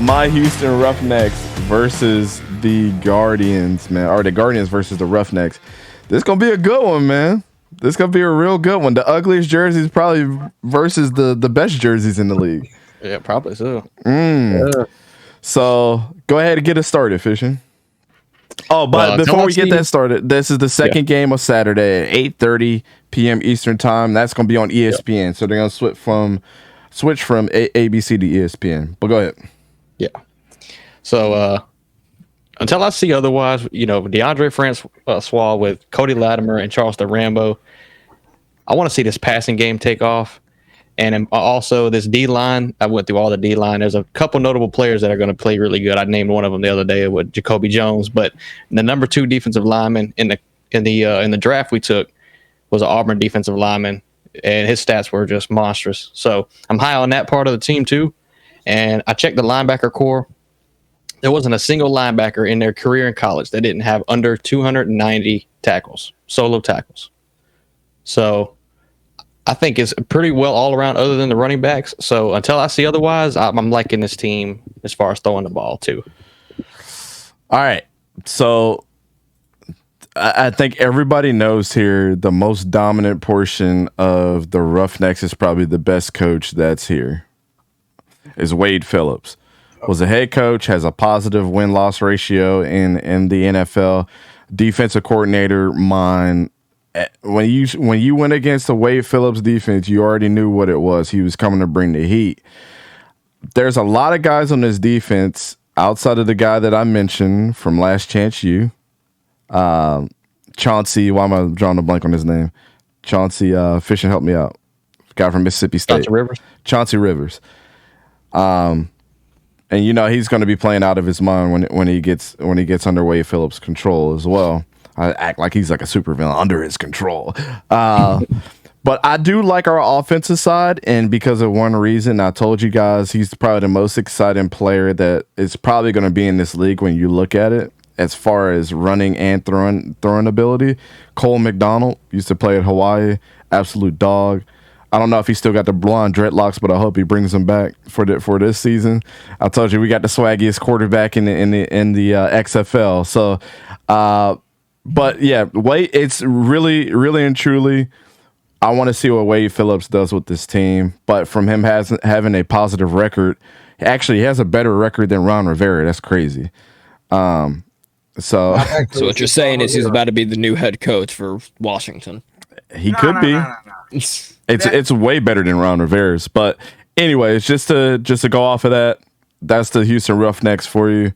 my Houston Roughnecks versus the Guardians, man. Or the Guardians versus the Roughnecks. This is going to be a good one, man. This is going to be a real good one. The ugliest jerseys probably versus the best jerseys in the league. Yeah, probably so. Yeah. So go ahead and get us started, Fishing. Oh, but before we get that started, this is the second game of Saturday at 8:30 p.m. Eastern time. That's going to be on ESPN. Yep. So they're going to switch from ABC to ESPN. But go ahead. Yeah. So until I see otherwise, DeAndre Francois with Cody Latimer and Charleston Rambo, I want to see this passing game take off. And also this D-line, I went through all the D-line. There's a couple notable players that are going to play really good. I named one of them the other day with Jacoby Jones, but the number 2 defensive lineman in the draft we took was an Auburn defensive lineman, and his stats were just monstrous. So I'm high on that part of the team too. And I checked the linebacker core. There wasn't a single linebacker in their career in college that didn't have under 290 tackles, solo tackles. So I think it's pretty well all around other than the running backs. So until I see otherwise, I'm liking this team as far as throwing the ball too. All right. So I think everybody knows here the most dominant portion of the Roughnecks is probably the best coach that's here is Wade Phillips. Was a head coach, has a positive win-loss ratio in the NFL. Defensive coordinator mind. When you went against the Wade Phillips defense, you already knew what it was. He was coming to bring the heat. There's a lot of guys on this defense outside of the guy that I mentioned from Last Chance U. Chauncey, why am I drawing a blank on his name? Chauncey Fishing, help me out. Guy from Mississippi State. Chauncey Rivers. And he's going to be playing out of his mind when he gets under Wade Phillips' control as well. I act like he's like a supervillain under his control. But I do like our offensive side, and because of one reason, I told you guys he's probably the most exciting player that is probably going to be in this league when you look at it, as far as running and throwing ability. Cole McDonald used to play at Hawaii, absolute dog. I don't know if he still got the blonde dreadlocks, but I hope he brings them back for this season. I told you we got the swaggiest quarterback in the XFL. So, but yeah, Wade, it's really, really and truly, I want to see what Wade Phillips does with this team. But from him having a positive record, actually he has a better record than Ron Rivera. That's crazy. So what you're saying is he's about to be the new head coach for Washington. He could be. No. It's way better than Ron Rivera's. But anyways, just to go off of that, that's the Houston Roughnecks for you.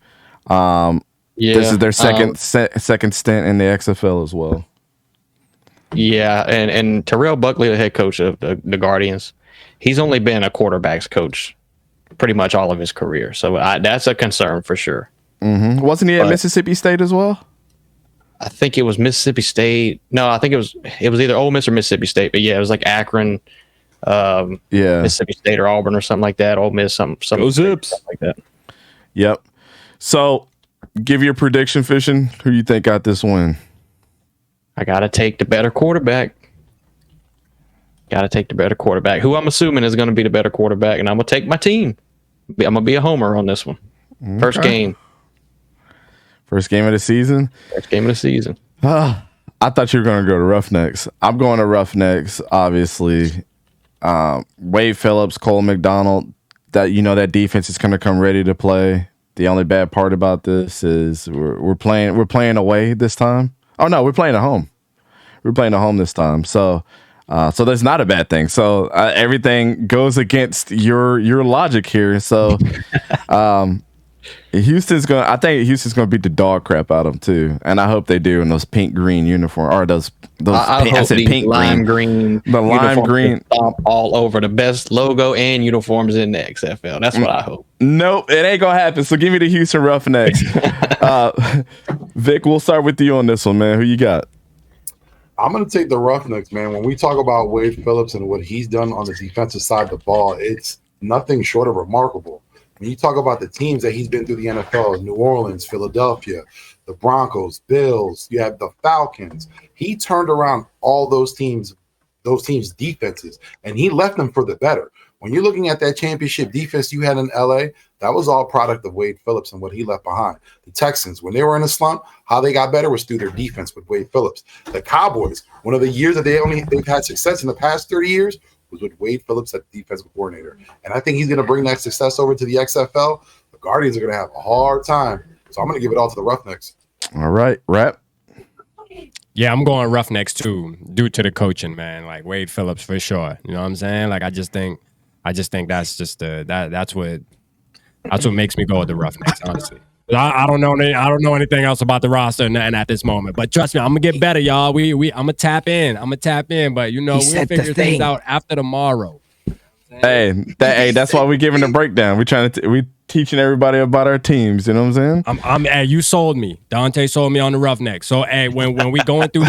This is their second stint in the XFL as well. Yeah, and Terrell Buckley, the head coach of the Guardians, he's only been a quarterback's coach pretty much all of his career. So that's a concern for sure. Mm-hmm. Wasn't he at Mississippi State as well? I think it was Mississippi State. No, I think it was either Ole Miss or Mississippi State. But yeah, it was like Akron, Mississippi State or Auburn or something like that. Ole Miss, something like that. Yep. So, give your prediction, Fishing. Who you think got this win? I gotta take the better quarterback. Who I'm assuming is going to be the better quarterback, and I'm gonna take my team. I'm gonna be a homer on this one. Okay. First game of the season. I thought you were going to go to Roughnecks. I'm going to Roughnecks, obviously. Wade Phillips, Cole McDonald, that defense is going to come ready to play. The only bad part about this is we're playing away this time. Oh no, we're playing at home. We're playing at home this time. So that's not a bad thing. So everything goes against your logic here. So I think Houston's gonna beat the dog crap out of them too, and I hope they do in those pink green uniform or those. I said pink lime green. The lime green stomp all over the best logo and uniforms in the XFL. That's what I hope. Nope, it ain't gonna happen. So give me the Houston Roughnecks. Vic, we'll start with you on this one, man. Who you got? I'm going to take the Roughnecks, man. When we talk about Wade Phillips and what he's done on the defensive side of the ball, it's nothing short of remarkable. When you talk about the teams that he's been through the NFL, New Orleans, Philadelphia, the Broncos, Bills, you have the Falcons. He turned around all those teams those teams' defenses, and he left them for the better. When you're looking at that championship defense you had in LA, that was all product of Wade Phillips and what he left behind. The Texans, when they were in a slump, how they got better was through their defense with Wade Phillips. The Cowboys, one of the years that they've had success in the past 30 years was with Wade Phillips as defensive coordinator. And I think he's going to bring that success over to the XFL. The Guardians are going to have a hard time. So I'm going to give it all to the Roughnecks. All right, Rap. Yeah, I'm going Roughnecks too, due to the coaching, man. Like Wade Phillips for sure. You know what I'm saying? Like I just think that's just that's what makes me go with the Roughnecks, honestly. I don't know anything else about the roster and at this moment. But trust me, I'm gonna get better, y'all. I'm gonna tap in. But we'll figure things out after tomorrow. Hey, that's why we giving a breakdown. We teaching everybody about our teams. You know what I'm saying? Hey, you sold me. Dante sold me on the Roughnecks. So hey, when we going through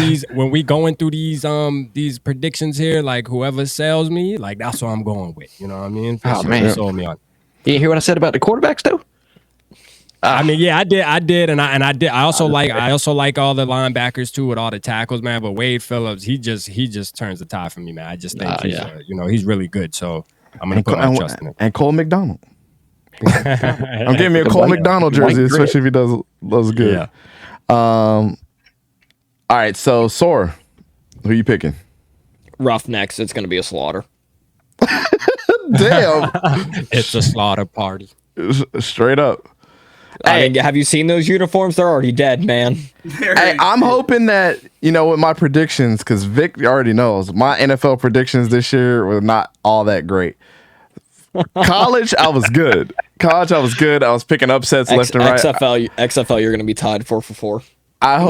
these predictions here, like whoever sells me, like that's what I'm going with. You know what I mean? Man, sold me on. You didn't hear what I said about the quarterbacks though? I mean, yeah, I did, and I did. I also like all the linebackers too with all the tackles, man. But Wade Phillips, he just turns the tide for me, man. I just think he's really good. So I'm gonna put my trust in him. And Cole McDonald. I'm giving me a Cole McDonald jersey, especially if he does good. Yeah. All right, so Sora, who you picking? Roughnecks. It's gonna be a slaughter. Damn, it's a slaughter party. Straight up. I mean, have you seen those uniforms? They're already dead, man. Hey, I'm hoping that, with my predictions, because Vic already knows, my NFL predictions this year were not all that great. College, I was good. I was picking upsets left and right. XFL, you're going to be tied 4 for 4. I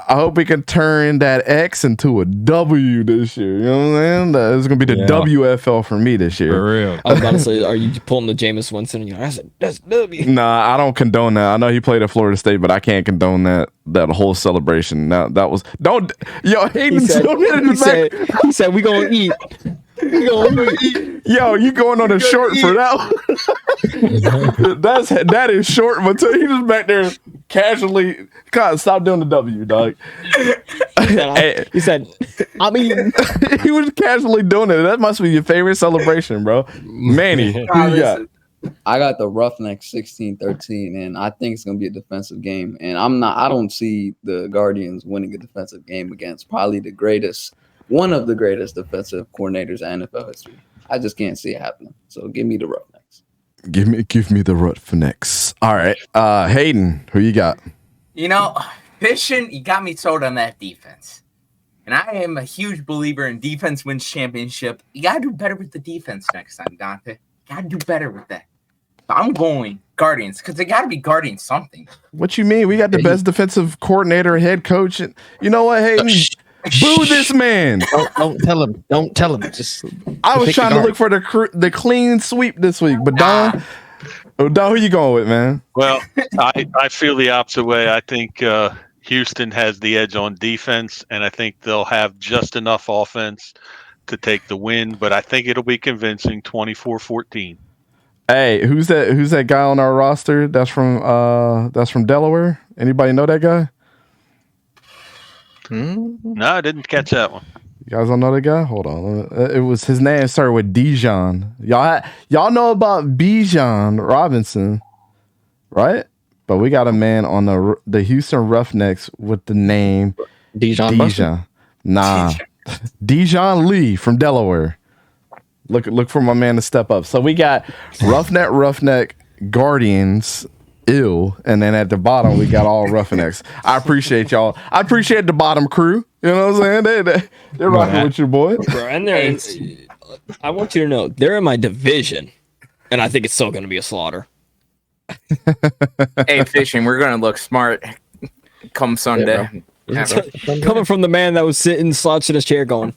hope we can turn that X into a W this year. You know what I'm saying? It's going to be the WFL for me this year. For real. I was about to say, are you pulling the Jameis Winston? And you're like, that's W. Nah, I don't condone that. I know he played at Florida State, but I can't condone that whole celebration. Now that was Hayden he said we gonna eat. Yo, you going on a short for that one? that is short, but he just back there casually. God, stop doing the W, dog. He said, I'm eating. He was casually doing it. That must be your favorite celebration, bro. Manny, who you got? I got the Roughnecks 16-13, and I think it's gonna be a defensive game. And I don't see the Guardians winning a defensive game against probably one of the greatest defensive coordinators in NFL history. I just can't see it happening. So give me the Roughnecks. Give me the Roughnecks. All right. Hayden, who you got? Fishing, you got me sold on that defense. And I am a huge believer in defense wins championship. You got to do better with the defense next time, Dante. You got to do better with that. So I'm going Guardians because they got to be Guardians something. What you mean? We got the best defensive coordinator, head coach. And you know what, Hayden? Boo this man! Don't tell him. Don't tell him. I was trying to look for the clean sweep this week, but Don, who you going with, man? Well, I feel the opposite way. I think Houston has the edge on defense, and I think they'll have just enough offense to take the win. But I think it'll be convincing, 24-14. Hey, who's that guy on our roster? That's from Delaware. Anybody know that guy? No, I didn't catch that one. You guys don't know that guy? Hold on. It was his name started with Dijon. Y'all know about Bijan Robinson, right? But we got a man on the Houston Roughnecks with the name Dijon. Nah, Dijon Lee from Delaware. Look for my man to step up. So we got Roughneck Guardians. And then at the bottom we got all Roughnecks. I appreciate y'all. I appreciate the bottom crew. You know what I'm saying? They're rocking with your boy. Bro, and I want you to know they're in my division, and I think it's still going to be a slaughter. Hey, Fishing, we're going to look smart come Sunday. Yeah, coming from the man that was sitting slouched in his chair going.